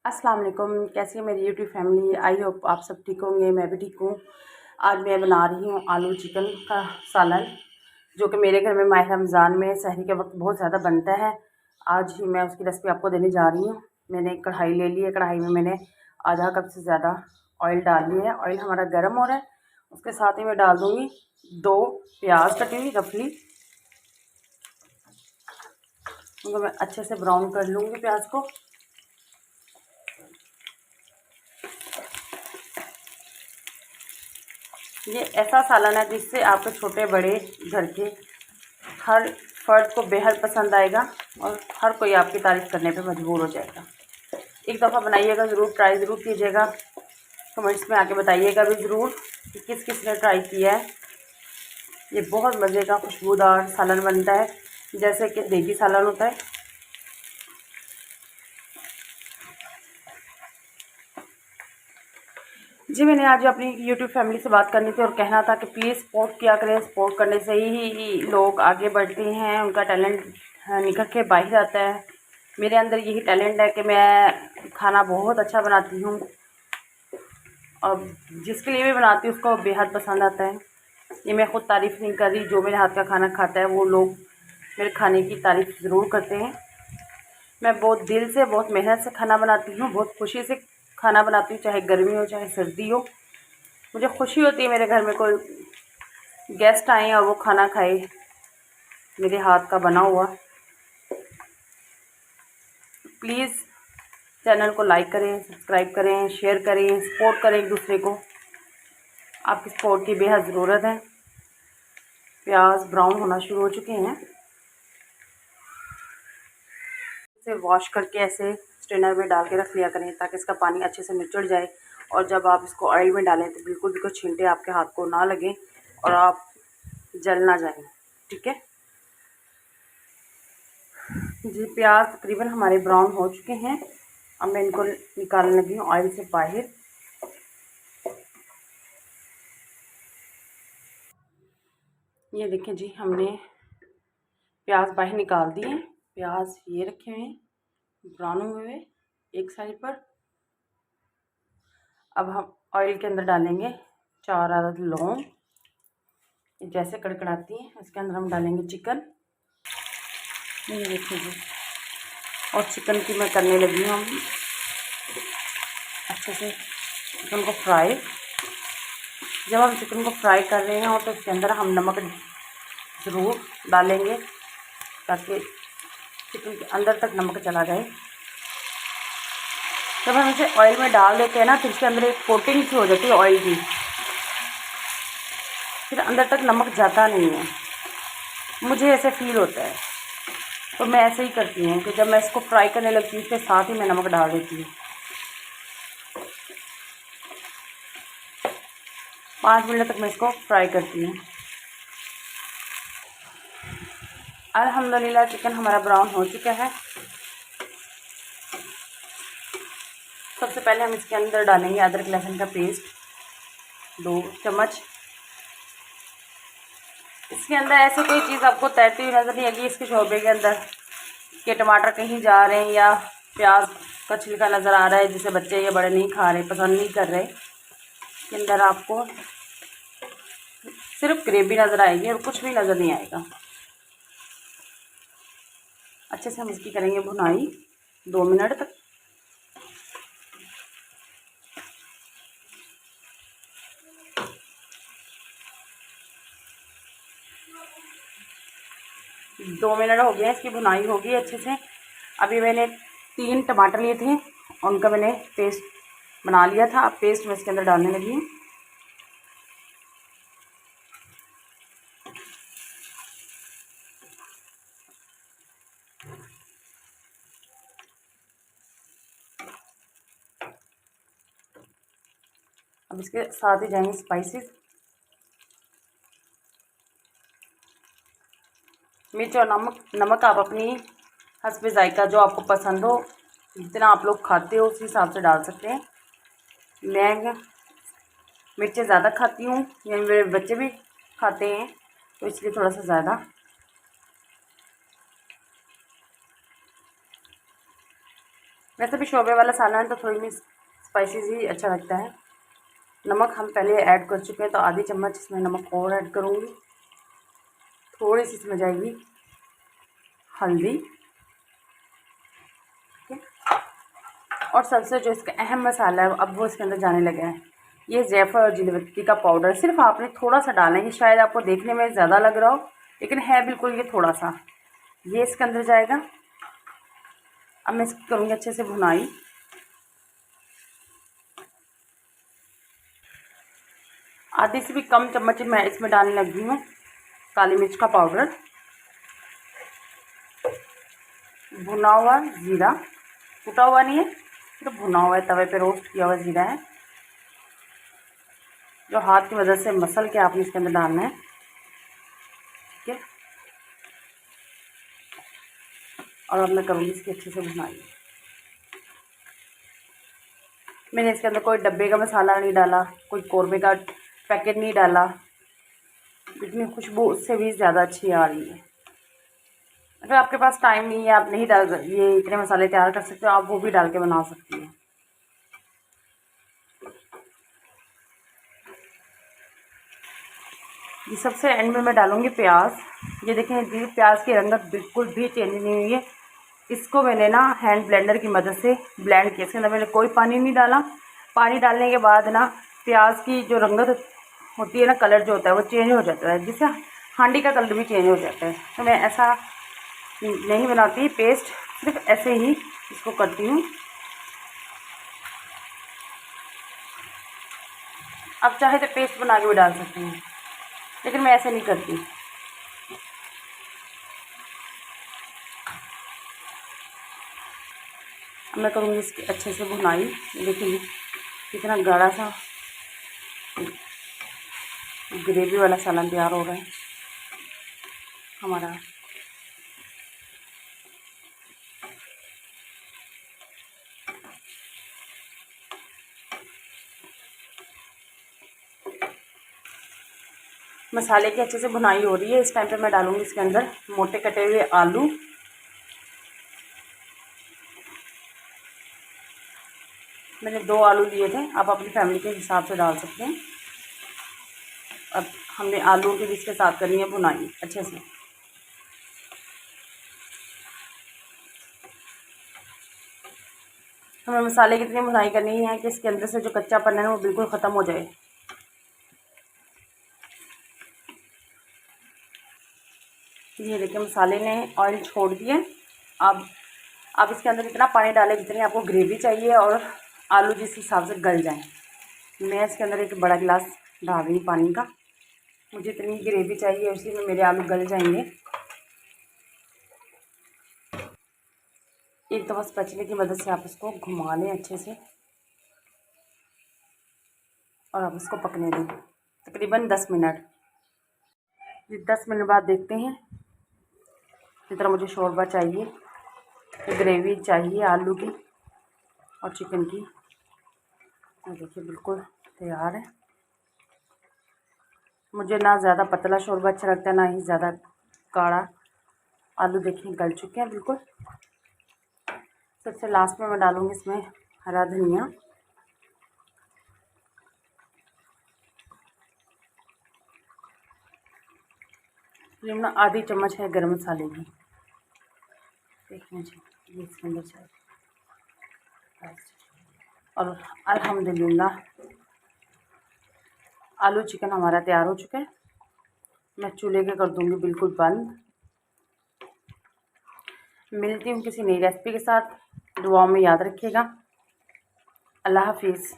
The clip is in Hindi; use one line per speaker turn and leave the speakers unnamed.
अस्सलाम वालेकुम। कैसी है मेरी यूट्यूब फैमिली? आई होप आप सब ठीक होंगे, मैं भी ठीक हूँ। आज मैं बना रही हूँ आलू चिकन का सालन, जो कि मेरे घर में माह रमज़ान में सहरी के वक्त बहुत ज़्यादा बनता है। आज ही मैं उसकी रेसिपी आपको देने जा रही हूँ। मैंने एक कढ़ाई ले ली है, कढ़ाई में मैंने आधा कप से ज़्यादा ऑयल डाल लिया है। ऑयल हमारा गर्म हो रहा है, उसके साथ ही मैं डाल दूँगी 2 प्याज कटी हुई रफली। उनको मैं अच्छे से ब्राउन कर लूँगी प्याज को। ये ऐसा सालन है जिससे आपके छोटे बड़े घर के हर फर्द को बेहद पसंद आएगा और हर कोई आपकी तारीफ़ करने पे मजबूर हो जाएगा। एक दफ़ा बनाइएगा, ज़रूर ट्राई ज़रूर कीजिएगा। कमेंट्स में आके बताइएगा भी ज़रूर कि किस किस ने ट्राई किया है। ये बहुत मज़े का खुशबूदार सालन बनता है, जैसे कि देगी सालन होता है। जी, मैंने आज अपनी यूट्यूब फैमिली से बात करनी थी और कहना था कि प्लीज़ सपोर्ट किया करें। सपोर्ट करने से ही लोग आगे बढ़ते हैं, उनका टैलेंट निखर के बाहर आता है। मेरे अंदर यही टैलेंट है कि मैं खाना बहुत अच्छा बनाती हूँ और जिसके लिए भी बनाती हूँ उसको बेहद पसंद आता है। ये मैं ख़ुद तारीफ़ नहीं कर रही, जो मेरे हाथ का खाना खाता है वो लोग मेरे खाने की तारीफ़ ज़रूर करते हैं। मैं बहुत दिल से, बहुत मेहनत से खाना बनाती हूँ, बहुत खुशी से खाना बनाती हूँ, चाहे गर्मी हो चाहे सर्दी हो। मुझे खुशी होती है मेरे घर में कोई गेस्ट आए और वो खाना खाए मेरे हाथ का बना हुआ। प्लीज़ चैनल को लाइक करें, सब्सक्राइब करें, शेयर करें, सपोर्ट करें एक दूसरे को। आपकी सपोर्ट की बेहद ज़रूरत है। प्याज ब्राउन होना शुरू हो चुके हैं। इसे वॉश करके ऐसे स्ट्रेनर में डाल के रख लिया करें ताकि इसका पानी अच्छे से निचड़ जाए। और जब आप इसको ऑयल में डालें तो बिल्कुल भी कुछ छींटे आपके हाथ को ना लगें और आप जल ना जाएं। ठीक है जी, प्याज तकरीबन हमारे ब्राउन हो चुके हैं। अब मैं इनको निकालने लगी हूँ ऑयल से बाहर। ये देखें जी, हमने प्याज बाहर निकाल दिए। प्याज ये रखे हुए हैं ब्राउन हुए एक साइड पर। अब हम ऑयल के अंदर डालेंगे 4 अदद लौंग, जैसे कड़कड़ाती हैं। इसके अंदर हम डालेंगे चिकन। ये देखिए जी, और चिकन की मैं करने लगी हूँ अच्छे से चिकन को फ्राई। जब हम चिकन को फ्राई कर रहे हैं तो इसके अंदर हम नमक ज़रूर डालेंगे ताकि चिकन के अंदर तक नमक चला जाए। जब हम इसे ऑयल में डाल देते हैं ना तो इसके अंदर एक कोटिंग सी हो जाती है ऑयल की, फिर अंदर तक नमक जाता नहीं है। मुझे ऐसे फील होता है, तो मैं ऐसे ही करती हूँ कि जब मैं इसको फ्राई करने लगती हूँ उसके साथ ही मैं नमक डाल देती हूँ। 5 मिनट तक मैं इसको फ्राई करती हूँ। अल्हम्दुलिल्लाह चिकन हमारा ब्राउन हो चुका है। सबसे पहले हम इसके अंदर डालेंगे अदरक लहसुन का पेस्ट 2 चम्मच। इसके अंदर ऐसे कोई चीज़ आपको तैरती हुई नज़र नहीं आएगी इसके शोरबे के अंदर कि टमाटर कहीं जा रहे हैं या प्याज का छिलका नज़र आ रहा है जिसे बच्चे या बड़े नहीं खा रहे, पसंद नहीं कर रहे। इसके अंदर आपको सिर्फ ग्रेवी नज़र आएगी और कुछ भी नज़र नहीं आएगा। अच्छे से हम इसकी करेंगे भुनाई 2 मिनट तक। दो मिनट हो गए, इसकी भुनाई होगी अच्छे से। अभी मैंने 3 टमाटर लिए थे, उनका मैंने पेस्ट बना लिया था। अब पेस्ट मैं इसके अंदर डालने लगी हूँ। अब इसके साथ ही जाएंगे स्पाइसेस, मिर्च और नमक आप अपनी हस्बे जायका जो आपको पसंद हो, जितना आप लोग खाते हो उस हिसाब से डाल सकते हैं। मैं मिर्चें ज़्यादा खाती हूँ या मेरे बच्चे भी खाते हैं, तो इसलिए थोड़ा सा ज़्यादा। वैसे भी शोरबे वाला सालन है तो थोड़ी भी स्पाइसी ही अच्छा लगता है। नमक हम पहले ऐड कर चुके हैं तो आधी चम्मच इसमें नमक और ऐड करूँगी। थोड़ी सी इसमें जाएगी हल्दी, ठीक है। और सबसे जो इसका अहम मसाला है अब वो इसके अंदर जाने लगा है, ये जायफल और जीलवत्ती का पाउडर। सिर्फ आपने थोड़ा सा डालना है, ये शायद आपको देखने में ज़्यादा लग रहा हो लेकिन है बिल्कुल ये थोड़ा सा, ये इसके अंदर जाएगा। अब मैं इसकी करूँगी अच्छे से भुनाई। आधी से भी कम चम्मच मैं इसमें डालने लगी हूँ काली मिर्च का पाउडर, भुना हुआ ज़ीरा, कुटा हुआ नहीं है, सिर्फ भुना हुआ है, तवे पे रोस्ट किया हुआ ज़ीरा है जो हाथ की मदद से मसल के आपने इसके अंदर डालना है, ठीक है। और अब मैं करूँगी इसकी अच्छे से भुनाई। मैंने इसके अंदर कोई डब्बे का मसाला नहीं डाला, कोई कौरबे का पैकेट नहीं डाला, इतनी खुशबू उससे भी ज़्यादा अच्छी आ रही है। अगर आपके पास टाइम नहीं है, आप नहीं डाल ये इतने मसाले तैयार कर सकते हो, आप वो भी डाल के बना सकती हैं। ये सबसे एंड में मैं डालूँगी प्याज। ये देखें जी, प्याज की रंगत बिल्कुल भी चेंज नहीं हुई है। इसको मैंने ना हैंड ब्लेंडर की मदद से ब्लेंड किया, इसके अंदर मैंने कोई पानी नहीं डाला। पानी डालने के बाद ना प्याज की जो रंगत होती है ना, कलर जो होता है वो चेंज हो जाता है, जिससे हांडी का कलर भी चेंज हो जाता है। तो मैं ऐसा नहीं बनाती पेस्ट, सिर्फ ऐसे ही इसको करती हूँ। आप चाहे तो पेस्ट बना के भी डाल सकती हैं, लेकिन मैं ऐसे नहीं करती। अब मैं करूँगी इसकी अच्छे से भुनाई। देखिए कितना गाढ़ा सा ग्रेवी वाला सालन तैयार हो रहा है हमारा। मसाले की अच्छे से भुनाई हो रही है। इस टाइम पे मैं डालूँगी इसके अंदर मोटे कटे हुए आलू। मैंने 2 आलू लिए थे, आप अपनी फैमिली के हिसाब से डाल सकते हैं। अब हमने आलू के बीच के साथ करनी है भुनाई अच्छे से। हमें मसाले की इतनी भुनाई करनी है कि इसके अंदर से जो कच्चापन है वो बिल्कुल ख़त्म हो जाए। ये देखिए मसाले ने ऑयल छोड़ दिए। अब आप इसके अंदर इतना पानी डालें जितनी आपको ग्रेवी चाहिए और आलू जिस हिसाब से गल जाएं। मैं इसके अंदर एक बड़ा गिलास डाल रही हूँ पानी का, मुझे इतनी ग्रेवी चाहिए, उसी में मेरे आलू गल जाएंगे। एक दफ़ा स्पैचुला की मदद से आप इसको घुमा लें अच्छे से और आप इसको पकने दें तकरीबन 10 मिनट। 10 मिनट बाद देखते हैं जितना मुझे शोरबा चाहिए, ग्रेवी चाहिए आलू की और चिकन की। देखिए बिल्कुल तैयार है। मुझे ना ज़्यादा पतला शोरबा अच्छा लगता है, ना ही ज़्यादा गाढ़ा। आलू देखिए गल चुके हैं बिल्कुल। सबसे लास्ट में मैं डालूँगी इसमें हरा धनिया। ये ना आधी चम्मच है गरम मसाले की, देखिए ये इसके अंदर चाहिए। और अल्हम्दुलिल्लाह आलू चिकन हमारा तैयार हो चुका है। मैं चूल्हे के कर दूँगी बिल्कुल बंद। मिलती हूँ किसी नई रेसिपी के साथ। दुआओं में याद रखिएगा। अल्लाह हाफिज़।